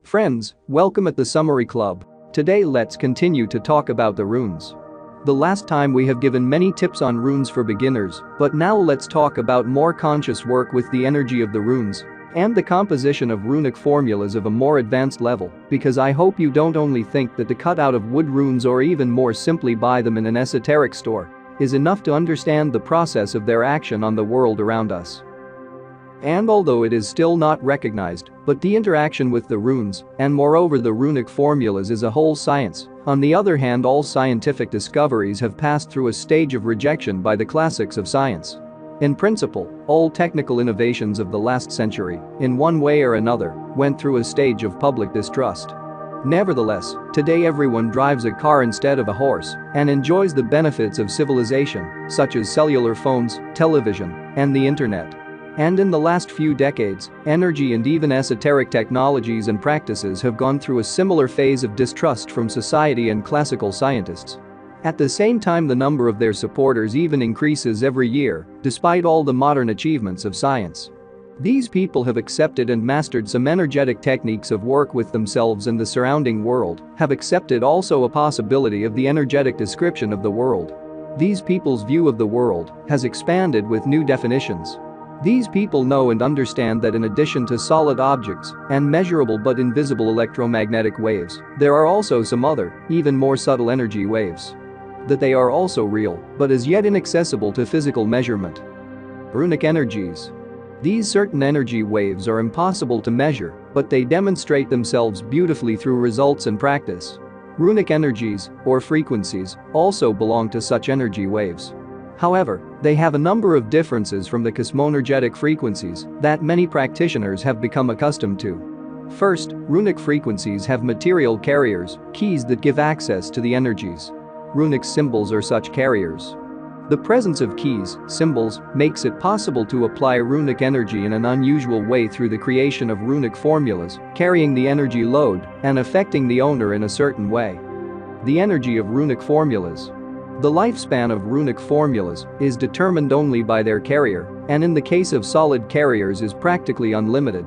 Friends, welcome at the Sammary Club. Today let's continue to talk about the runes. The last time we have given many tips on runes for beginners, but now let's talk about more conscious work with the energy of the runes and the composition of runic formulas of a more advanced level, because I hope you don't only think that the cutout of wood runes or even more simply buy them in an esoteric store is enough to understand the process of their action on the world around us. And although it is still not recognized, but the interaction with the runes, and moreover the runic formulas is a whole science. On the other hand, all scientific discoveries have passed through a stage of rejection by the classics of science. In principle, all technical innovations of the last century, in one way or another, went through a stage of public distrust. Nevertheless, today everyone drives a car instead of a horse and enjoys the benefits of civilization, such as cellular phones, television, and the internet. And in the last few decades, energy and even esoteric technologies and practices have gone through a similar phase of distrust from society and classical scientists. At the same time, the number of their supporters even increases every year, despite all the modern achievements of science. These people have accepted and mastered some energetic techniques of work with themselves and the surrounding world, have accepted also a possibility of the energetic description of the world. These people's view of the world has expanded with new definitions. These people know and understand that in addition to solid objects and measurable but invisible electromagnetic waves, there are also some other, even more subtle energy waves. That they are also real, but as yet inaccessible to physical measurement. Runic energies. These certain energy waves are impossible to measure, but they demonstrate themselves beautifully through results and practice. Runic energies, or frequencies, also belong to such energy waves. However, they have a number of differences from the cosmoenergetic frequencies that many practitioners have become accustomed to. First, runic frequencies have material carriers, keys that give access to the energies. Runic symbols are such carriers. The presence of keys, symbols, makes it possible to apply runic energy in an unusual way through the creation of runic formulas, carrying the energy load and affecting the owner in a certain way. The energy of runic formulas. The lifespan of runic formulas is determined only by their carrier, and in the case of solid carriers is practically unlimited.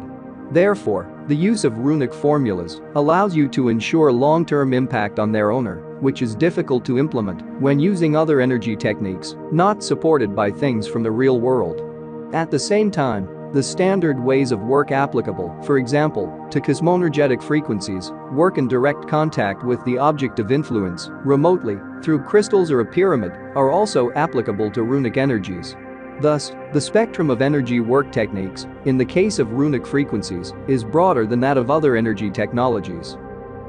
Therefore, the use of runic formulas allows you to ensure long-term impact on their owner, which is difficult to implement when using other energy techniques not supported by things from the real world. At the same time, the standard ways of work applicable, for example, to cosmoenergetic frequencies, work in direct contact with the object of influence, remotely, through crystals or a pyramid, are also applicable to runic energies. Thus, the spectrum of energy work techniques, in the case of runic frequencies, is broader than that of other energy technologies.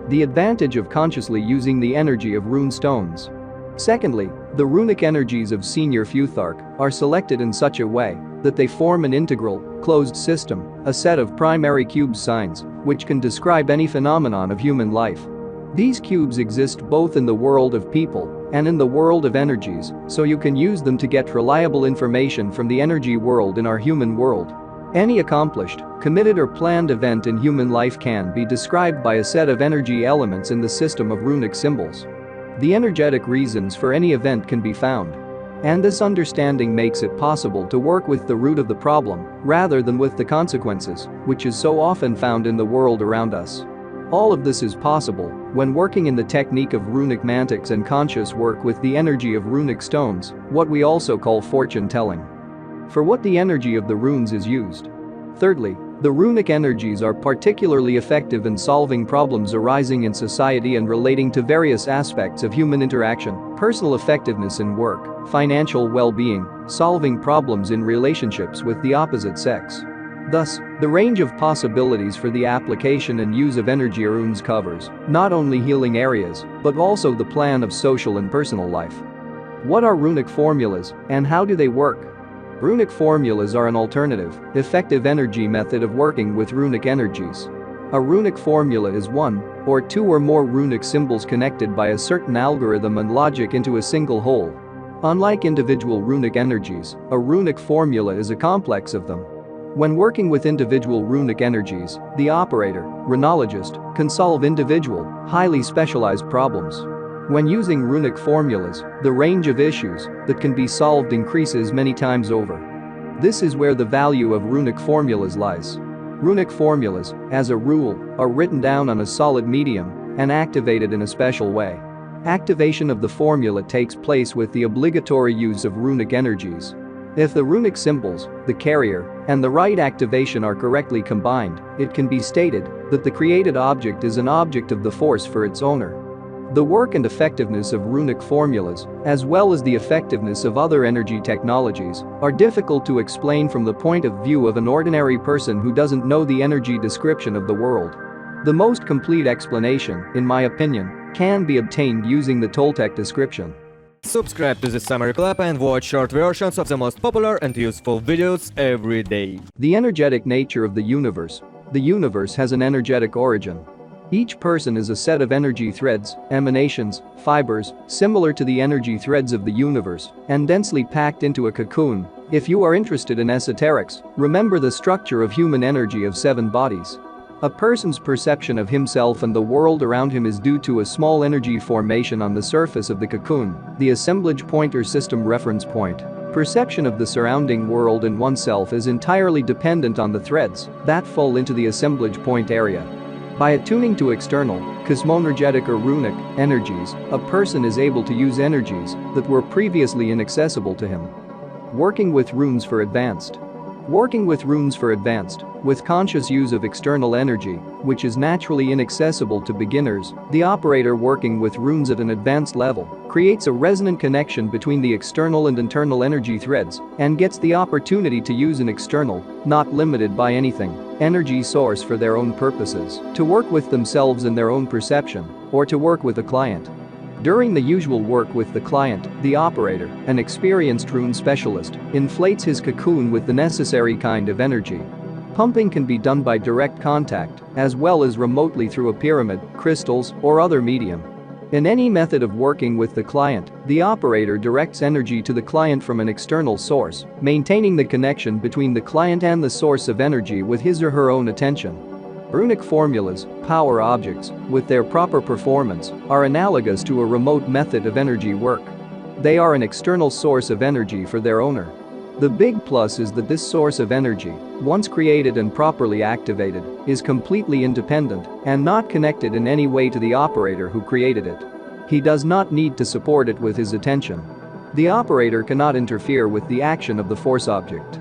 The advantage of consciously using the energy of rune stones. Secondly, the runic energies of Senior Futhark are selected in such a way that they form an integral, closed system, a set of primary cube signs, which can describe any phenomenon of human life. These cubes exist both in the world of people and in the world of energies, so you can use them to get reliable information from the energy world in our human world. Any accomplished, committed or planned event in human life can be described by a set of energy elements in the system of runic symbols. The energetic reasons for any event can be found. And this understanding makes it possible to work with the root of the problem rather than with the consequences, which is so often found in the world around us. All of this is possible when working in the technique of runic mantics and conscious work with the energy of runic stones, what we also call fortune telling. For what the energy of the runes is used. Thirdly, the runic energies are particularly effective in solving problems arising in society and relating to various aspects of human interaction, personal effectiveness in work, financial well-being, solving problems in relationships with the opposite sex. Thus, the range of possibilities for the application and use of energy runes covers not only healing areas, but also the plan of social and personal life. What are runic formulas, and how do they work? Runic formulas are an alternative, effective energy method of working with runic energies. A runic formula is one or two or more runic symbols connected by a certain algorithm and logic into a single whole. Unlike individual runic energies, a runic formula is a complex of them. When working with individual runic energies, the operator, runologist, can solve individual, highly specialized problems. When using runic formulas, the range of issues that can be solved increases many times over. This is where the value of runic formulas lies. Runic formulas, as a rule, are written down on a solid medium and activated in a special way. Activation of the formula takes place with the obligatory use of runic energies. If the runic symbols, the carrier, and the right activation are correctly combined, it can be stated that the created object is an object of the force for its owner. The work and effectiveness of runic formulas, as well as the effectiveness of other energy technologies, are difficult to explain from the point of view of an ordinary person who doesn't know the energy description of the world. The most complete explanation, in my opinion, can be obtained using the Toltec description. Subscribe to the Sammary Club and watch short versions of the most popular and useful videos every day. The energetic nature of the universe. The universe has an energetic origin. Each person is a set of energy threads, emanations, fibers, similar to the energy threads of the universe, and densely packed into a cocoon. If you are interested in esoterics, remember the structure of human energy of 7 bodies. A person's perception of himself and the world around him is due to a small energy formation on the surface of the cocoon, the assemblage point or system reference point. Perception of the surrounding world and oneself is entirely dependent on the threads that fall into the assemblage point area. By attuning to external, cosmoenergetic or runic energies, a person is able to use energies that were previously inaccessible to him. Working with runes for advanced. Working with runes for advanced, with conscious use of external energy, which is naturally inaccessible to beginners, the operator working with runes at an advanced level creates a resonant connection between the external and internal energy threads and gets the opportunity to use an external, not limited by anything, energy source for their own purposes, to work with themselves in their own perception, or to work with a client. During the usual work with the client, the operator, an experienced rune specialist, inflates his cocoon with the necessary kind of energy. Pumping can be done by direct contact, as well as remotely through a pyramid, crystals, or other medium. In any method of working with the client, the operator directs energy to the client from an external source, maintaining the connection between the client and the source of energy with his or her own attention. Runic formulas, power objects, with their proper performance, are analogous to a remote method of energy work. They are an external source of energy for their owner. The big plus is that this source of energy, once created and properly activated, is completely independent and not connected in any way to the operator who created it. He does not need to support it with his attention. The operator cannot interfere with the action of the force object.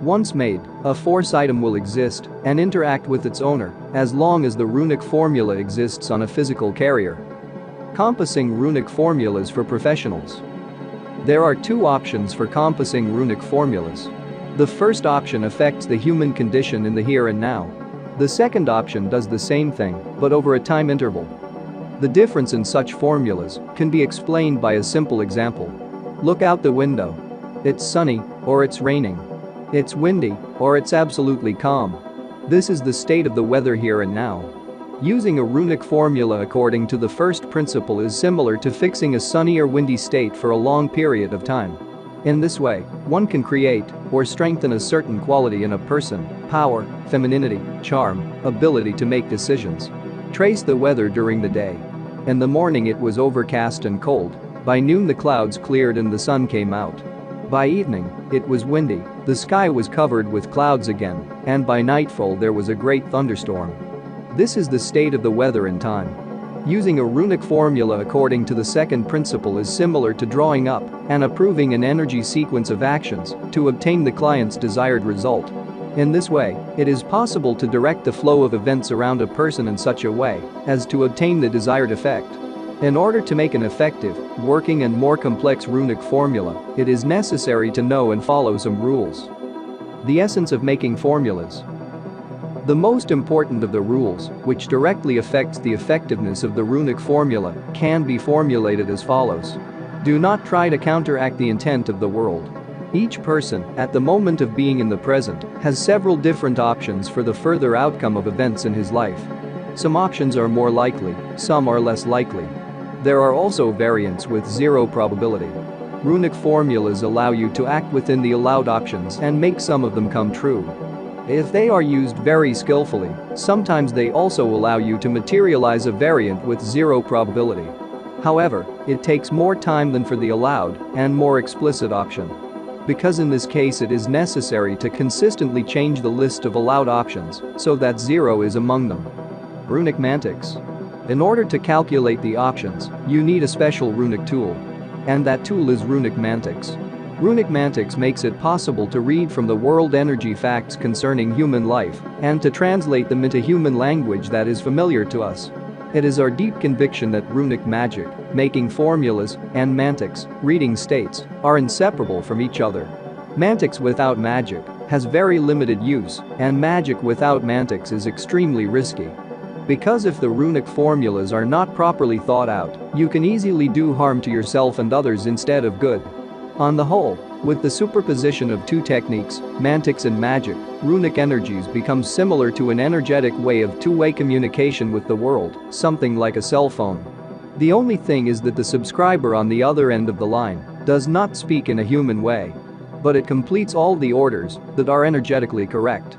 Once made, a force item will exist and interact with its owner as long as the runic formula exists on a physical carrier. Compassing runic formulas for professionals. There are 2 options for compassing runic formulas. The first option affects the human condition in the here and now. The second option does the same thing, but over a time interval. The difference in such formulas can be explained by a simple example. Look out the window. It's sunny, or it's raining. It's windy, or it's absolutely calm. This is the state of the weather here and now. Using a runic formula according to the first principle is similar to fixing a sunny or windy state for a long period of time. In this way, one can create or strengthen a certain quality in a person: power, femininity, charm, ability to make decisions. Trace the weather during the day. In the morning it was overcast and cold. By noon the clouds cleared and the sun came out. By evening, it was windy, the sky was covered with clouds again, and by nightfall there was a great thunderstorm. This is the state of the weather in time. Using a runic formula according to the second principle is similar to drawing up and approving an energy sequence of actions to obtain the client's desired result. In this way, it is possible to direct the flow of events around a person in such a way as to obtain the desired effect. In order to make an effective, working and more complex runic formula, it is necessary to know and follow some rules. The essence of making formulas. The most important of the rules, which directly affects the effectiveness of the runic formula, can be formulated as follows. Do not try to counteract the intent of the world. Each person, at the moment of being in the present, has several different options for the further outcome of events in his life. Some options are more likely, some are less likely. There are also variants with 0 probability. Runic formulas allow you to act within the allowed options and make some of them come true. If they are used very skillfully, sometimes they also allow you to materialize a variant with 0 probability. However, it takes more time than for the allowed and more explicit option. because in this case it is necessary to consistently change the list of allowed options so that 0 is among them. Runic Mantics. In order to calculate the options, you need a special runic tool. And that tool is Runic Mantics. Runic Mantics makes it possible to read from the world energy facts concerning human life and to translate them into human language that is familiar to us. It is our deep conviction that runic magic, making formulas, and mantics, reading states, are inseparable from each other. Mantics without magic has very limited use, and magic without mantics is extremely risky. Because if the runic formulas are not properly thought out, you can easily do harm to yourself and others instead of good. On the whole, with the superposition of two techniques, mantics and magic, runic energies become similar to an energetic way of two-way communication with the world, something like a cell phone. The only thing is that the subscriber on the other end of the line does not speak in a human way. But it completes all the orders that are energetically correct.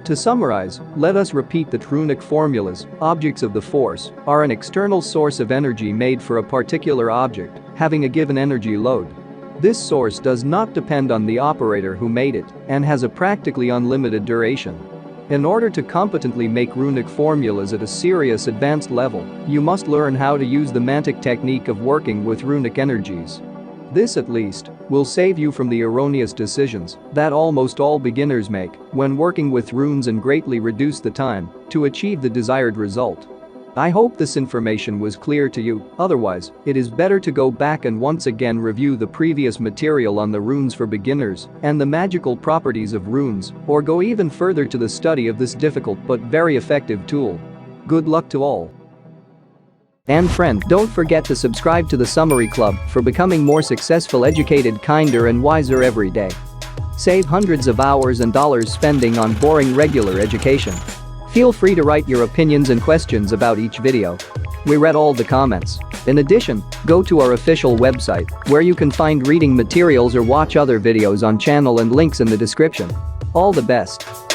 To summarize, let us repeat that runic formulas, objects of the force, are an external source of energy made for a particular object, having a given energy load. This source does not depend on the operator who made it and has a practically unlimited duration. In order to competently make runic formulas at a serious advanced level, you must learn how to use the mantic technique of working with runic energies. This, at least, will save you from the erroneous decisions that almost all beginners make when working with runes and greatly reduce the time to achieve the desired result. I hope this information was clear to you, otherwise, it is better to go back and once again review the previous material on the runes for beginners and the magical properties of runes, or go even further to the study of this difficult but very effective tool. Good luck to all. And friend, don't forget to subscribe to the Sammary Club for becoming more successful, educated, kinder and wiser every day. Save hundreds of hours and dollars spending on boring regular education. Feel free to write your opinions and questions about each video. We read all the comments. In addition, go to our official website where you can find reading materials or watch other videos on channel and links in the description. All the best.